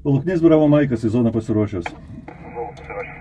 Luknys Bravo Maikas į zoną pasiruošęs. Buvau pasiruošęs.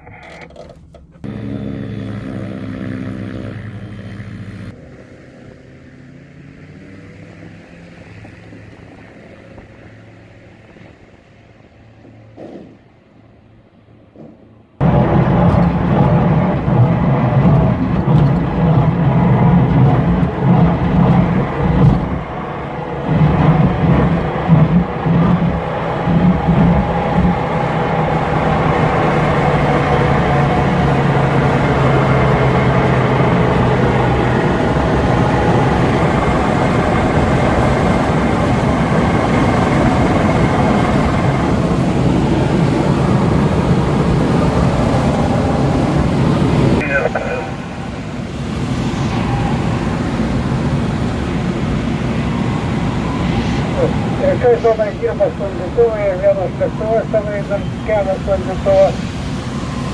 Trečioj zonai dirba sklandytuvai ir vienas lėktuvas tenai dar kelia sklandytuvą.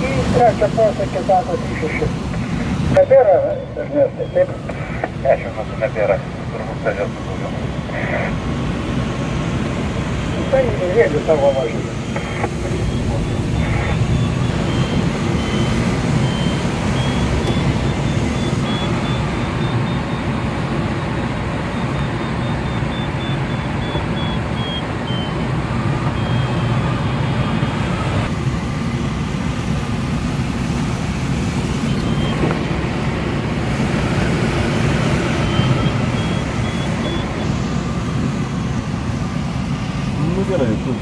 Į trečią posakį tapo 36. Nebėra dažnesnai, taip? Ne, šiuo metu nebėra. Turbūt pradės daugiau. Tai vėlių tavo mažinį. Nu gerai, tu.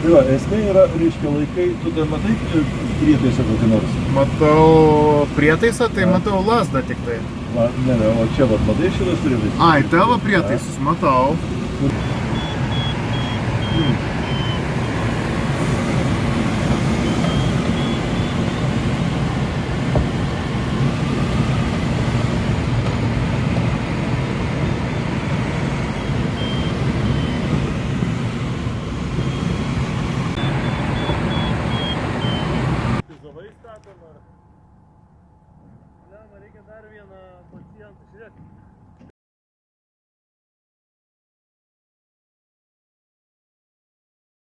Tai va, esmė yra, reiškia, laikai, tu dar matai prietaisą kokį nors? Matau prietaisą, tai matau lasdą tik tai. Ne, o čia vat, matai šitas prietaisas? Ai, tavo prietaisus matau. Zavai statom ar? Ne, man reikia dar vieną pacientą, žiūrėk.